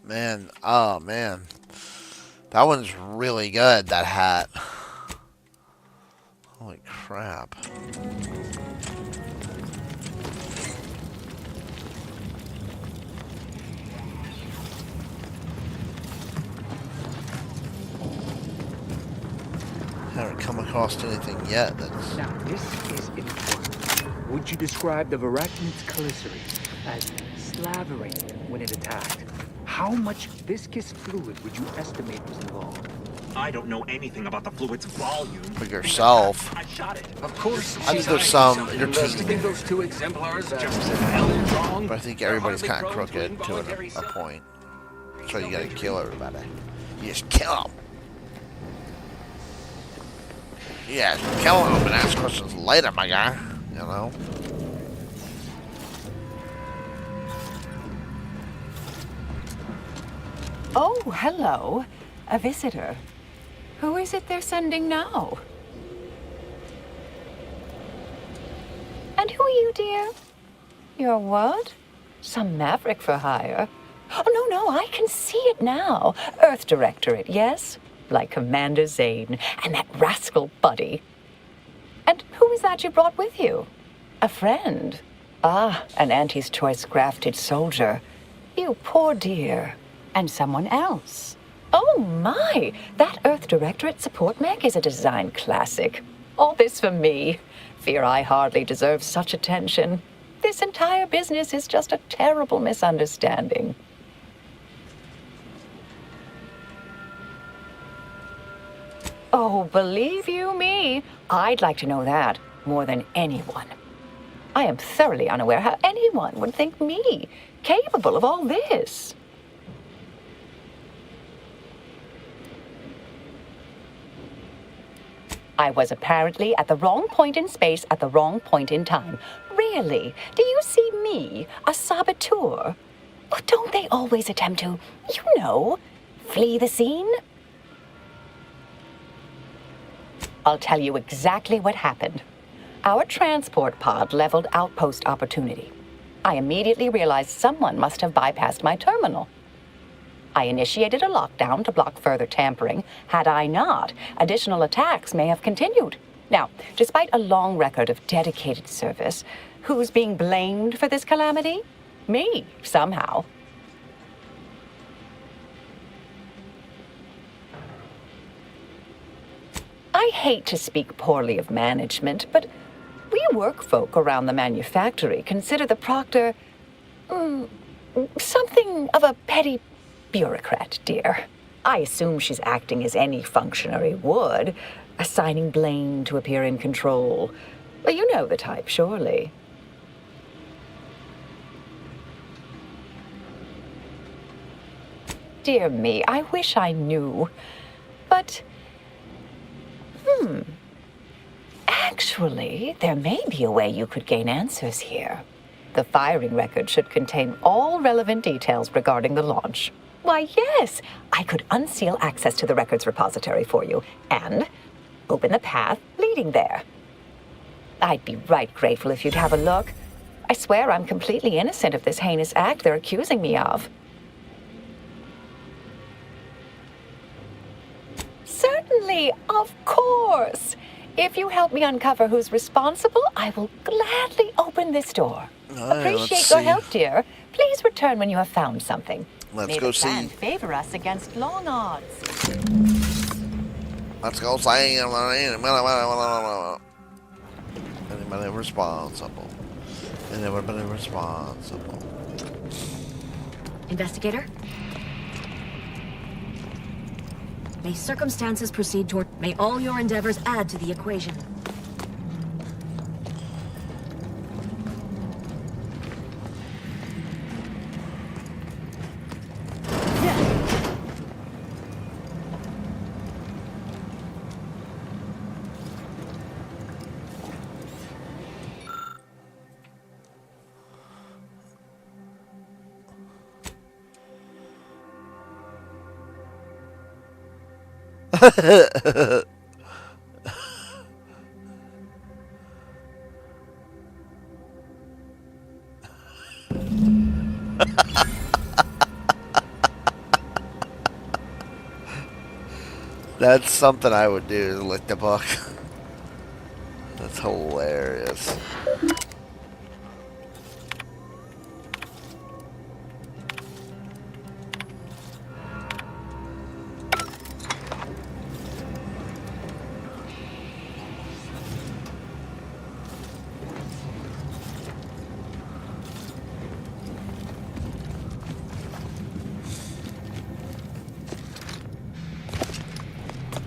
Man, oh man. That one's really good, that hat. Holy crap. Haven't come across anything yet that's... Now, this is important. Would you describe the Varachid's calicery as slavering when it attacked? How much viscous fluid would you estimate was involved? I don't know anything about the fluid's volume. For yourself. I shot it. Of course, I think there's some in your team. investigate those two exemplars. But I think everybody's kind of crooked to a point. So you gotta kill everybody. You just kill them. Yeah, kill them and ask questions later, my guy. You know? Oh, hello. A visitor. Who is it they're sending now? And who are you, dear? You're what? Some maverick for hire? Oh, no, I can see it now. Earth Directorate, yes? Like Commander Zane and that rascal Buddy. And who is that you brought with you? A friend? Ah, an Auntie's Choice grafted soldier. You poor dear. And someone else. Oh my! That Earth Directorate support mech is a design classic. All this for me. Fear I hardly deserve such attention. This entire business is just a terrible misunderstanding. Oh, believe you me, I'd like to know that more than anyone. I am thoroughly unaware how anyone would think me capable of all this. I was apparently at the wrong point in space at the wrong point in time. Really? Do you see me, a saboteur? Well, don't they always attempt to, flee the scene? I'll tell you exactly what happened. Our transport pod leveled outpost opportunity. I immediately realized someone must have bypassed my terminal. I initiated a lockdown to block further tampering. Had I not, additional attacks may have continued. Now, despite a long record of dedicated service, who's being blamed for this calamity? Me, somehow. I hate to speak poorly of management, but we work folk around the manufactory consider the proctor something of a petty bureaucrat, dear. I assume she's acting as any functionary would, assigning blame to appear in control. But you know the type, surely. Dear me, I wish I knew. But, actually, there may be a way you could gain answers here. The firing record should contain all relevant details regarding the launch. Why, yes, I could unseal access to the records repository for you and open the path leading there. I'd be right grateful if you'd have a look. I swear I'm completely innocent of this heinous act they're accusing me of. Certainly, of course. If you help me uncover who's responsible, I will gladly open this door. Appreciate your help, dear. Please return when you have found something. Let's May go the see. plan favor us against long odds. Let's go see. Anybody responsible? Anybody responsible? Investigator? May circumstances proceed toward... May all your endeavors add to the equation. That's something I would do, is lick the book. That's hilarious.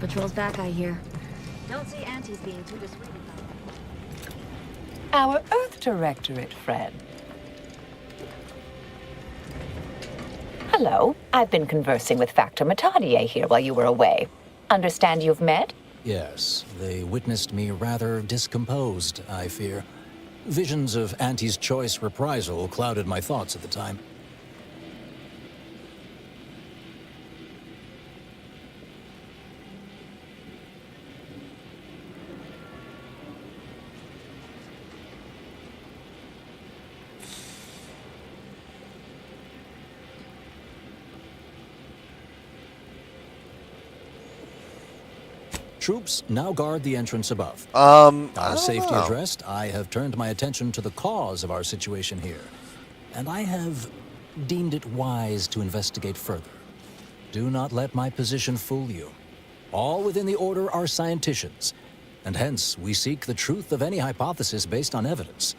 Patrol's back, I hear. Don't see Auntie's being too dissuaded by Our Earth Directorate friend. Hello. I've been conversing with Factor Matadier here while you were away. Understand you've met? Yes, they witnessed me rather discomposed, I fear. Visions of Auntie's choice reprisal clouded my thoughts at the time. Troops now guard the entrance above. Our safety addressed, I have turned my attention to the cause of our situation here, and I have deemed it wise to investigate further. Do not let my position fool you. All within the Order are scienticians, and hence we seek the truth of any hypothesis based on evidence.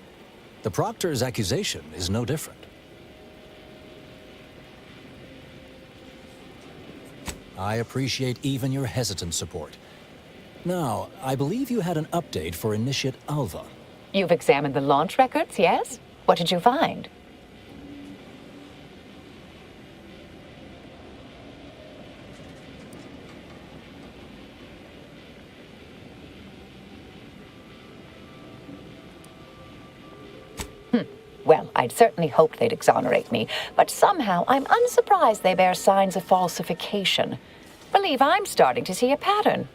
The Proctor's accusation is no different. I appreciate even your hesitant support. Now, I believe you had an update for Initiate Alva. You've examined the launch records, yes? What did you find? Well, I'd certainly hoped they'd exonerate me, but somehow I'm unsurprised they bear signs of falsification. Believe I'm starting to see a pattern.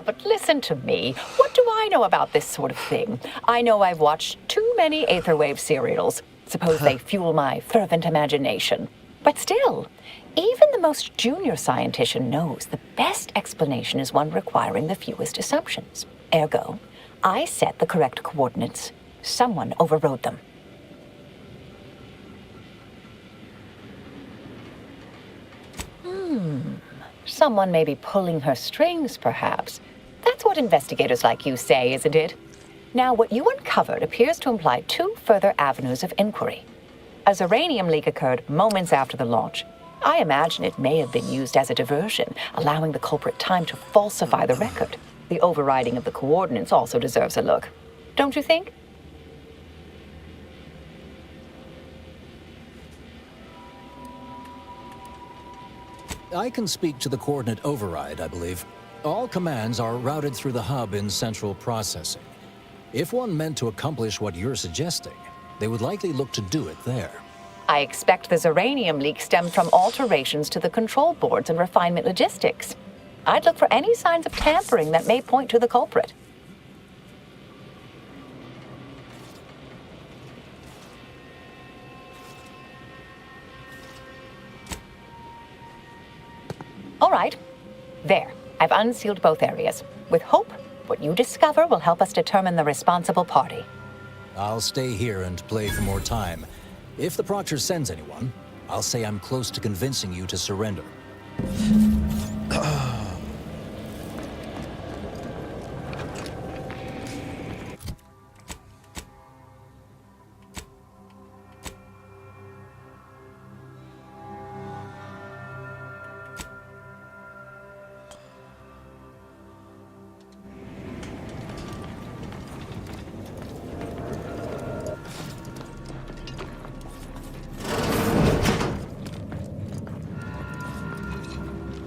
But listen to me. What do I know about this sort of thing? I know I've watched too many Aetherwave serials. Suppose they fuel my fervent imagination. But still, even the most junior scientician knows the best explanation is one requiring the fewest assumptions. Ergo, I set the correct coordinates. Someone overrode them. Someone may be pulling her strings, perhaps. That's what investigators like you say, isn't it? Now, what you uncovered appears to imply 2 further avenues of inquiry. A uranium leak occurred moments after the launch. I imagine it may have been used as a diversion, allowing the culprit time to falsify the record. The overriding of the coordinates also deserves a look. Don't you think? I can speak to the coordinate override, I believe. All commands are routed through the hub in central processing. If one meant to accomplish what you're suggesting, they would likely look to do it there. I expect the uranium leak stemmed from alterations to the control boards and refinement logistics. I'd look for any signs of tampering that may point to the culprit. All right. There. I've unsealed both areas. With hope, what you discover will help us determine the responsible party. I'll stay here and play for more time. If the Proctor sends anyone, I'll say I'm close to convincing you to surrender.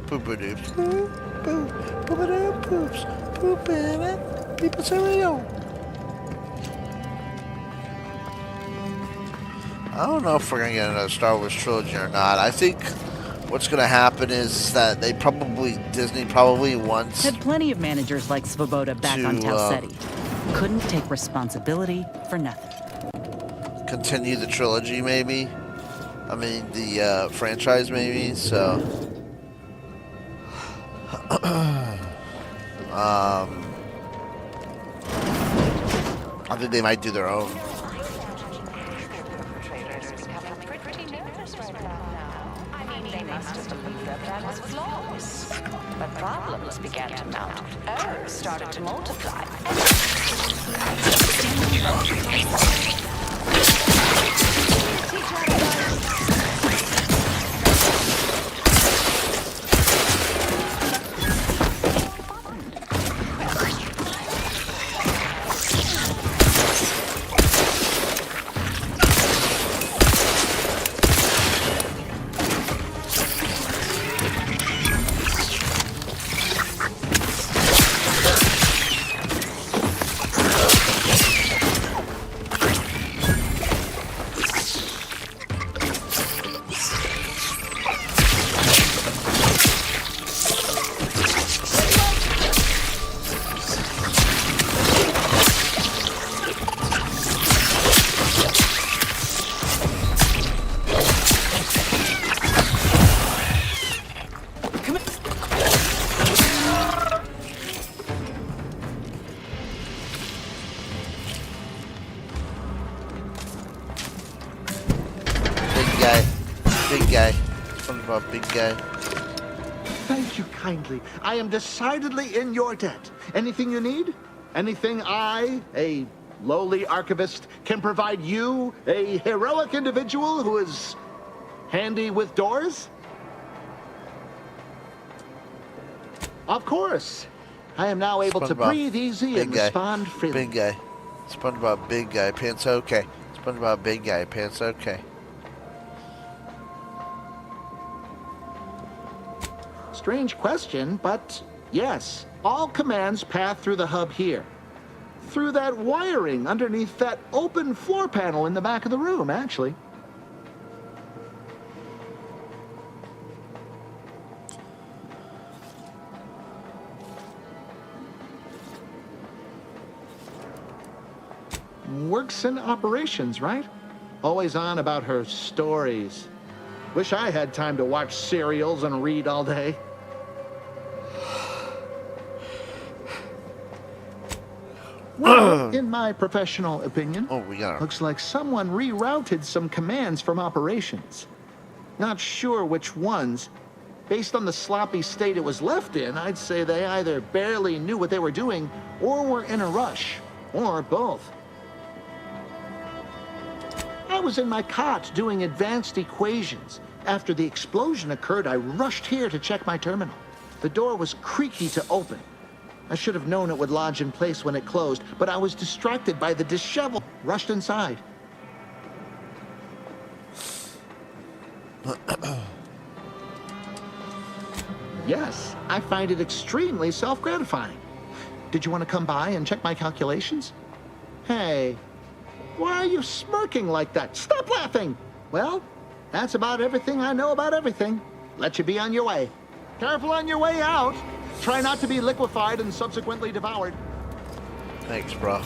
Poop-a-doops. Poop, poop, poop-a-doop, poops. Poop in it. People cereal. I don't know if we're going to get another Star Wars trilogy or not. I think what's going to happen is that Disney probably wants... Had plenty of managers like Svoboda back on Tau Ceti. Couldn't take responsibility for nothing. Continue the trilogy, maybe. I mean, the franchise, maybe, so... I think they might do their own. But problems began to mount. Errors started to multiply. Big guy. Thank you kindly. I am decidedly in your debt. Anything you need? Anything I, a lowly archivist, can provide you, a heroic individual who is handy with doors? Of course. I am now able to breathe easy and respond freely. Big guy. SpongeBob, big guy. Pants okay. SpongeBob, big guy. Pants okay. Strange question, but yes, all commands pass through the hub here. Through that wiring underneath that open floor panel in the back of the room, actually. Works in operations, right? Always on about her stories. Wish I had time to watch serials and read all day. Well, in my professional opinion, we got looks like someone rerouted some commands from operations. Not sure which ones. Based on the sloppy state it was left in, I'd say they either barely knew what they were doing or were in a rush, or both. I was in my cot doing advanced equations. After the explosion occurred, I rushed here to check my terminal. The door was creaky to open. I should have known it would lodge in place when it closed, but I was distracted by the disheveled. Rushed inside. Yes, I find it extremely self-gratifying. Did you want to come by and check my calculations? Hey, why are you smirking like that? Stop laughing! Well, that's about everything I know about everything. Let you be on your way. Careful on your way out. Try not to be liquefied and subsequently devoured. Thanks, bro.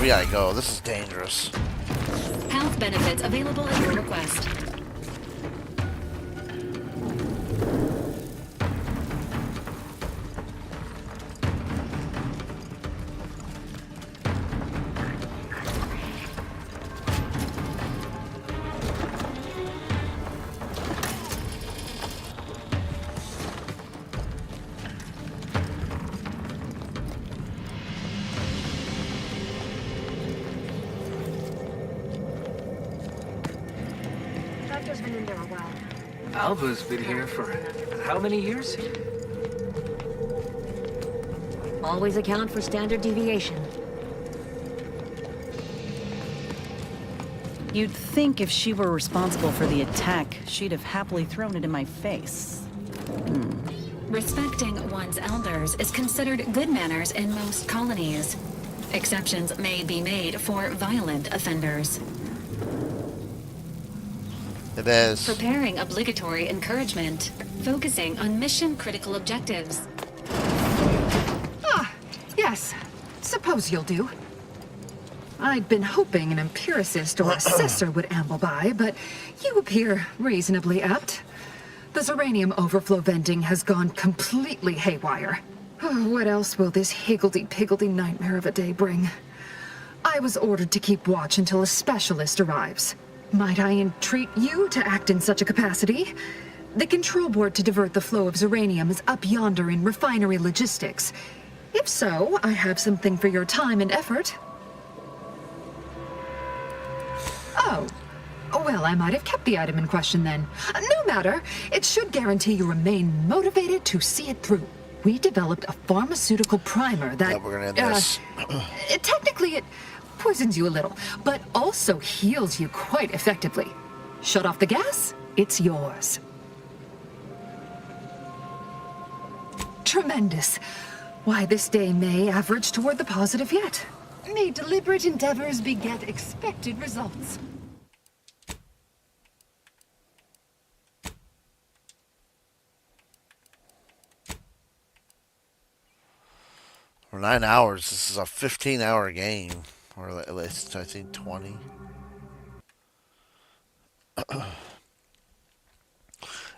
We gotta go. This is dangerous. Health benefits available at your request. Doctor's been in there a while. Alva's been here for how many years? Always account for standard deviation. You'd think if she were responsible for the attack, she'd have happily thrown it in my face. Respecting one's elders is considered good manners in most colonies. Exceptions may be made for violent offenders. It is. Preparing obligatory encouragement. Focusing on mission-critical objectives. Ah, yes. Suppose you'll do. I'd been hoping an empiricist or assessor would amble by, but you appear reasonably apt. The Zeranium overflow venting has gone completely haywire. What else will this higgledy-piggledy nightmare of a day bring? I was ordered to keep watch until a specialist arrives. Might I entreat you to act in such a capacity? The control board to divert the flow of Zeranium is up yonder in refinery logistics. If so, I have something for your time and effort. Oh. Well, I might have kept the item in question then. No matter. It should guarantee you remain motivated to see it through. We developed a pharmaceutical primer that... Yeah, we're gonna end this. Technically, it poisons you a little, but also heals you quite effectively. Shut off the gas, it's yours. Tremendous. Why, this day may average toward the positive yet. May deliberate endeavors beget expected results. For 9 hours, this is a 15-hour game. Or at least, I think, 20.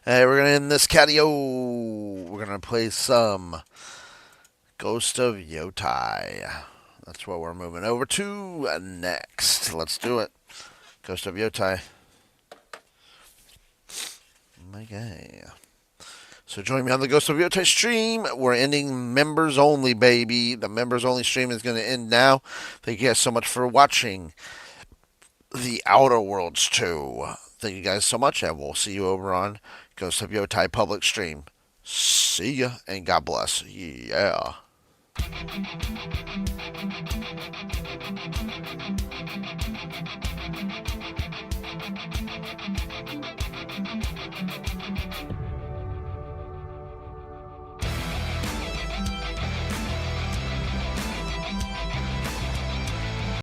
Hey, we're going to end this catio. We're going to play some Ghost of Yotai. That's what we're moving over to next. Let's do it. Ghost of Yotai. Okay. So join me on the Ghost of Yotei stream. We're ending members only, baby. The members only stream is going to end now. Thank you guys so much for watching The Outer Worlds 2. Thank you guys so much, and we'll see you over on Ghost of Yotei public stream. See ya, and God bless. Yeah.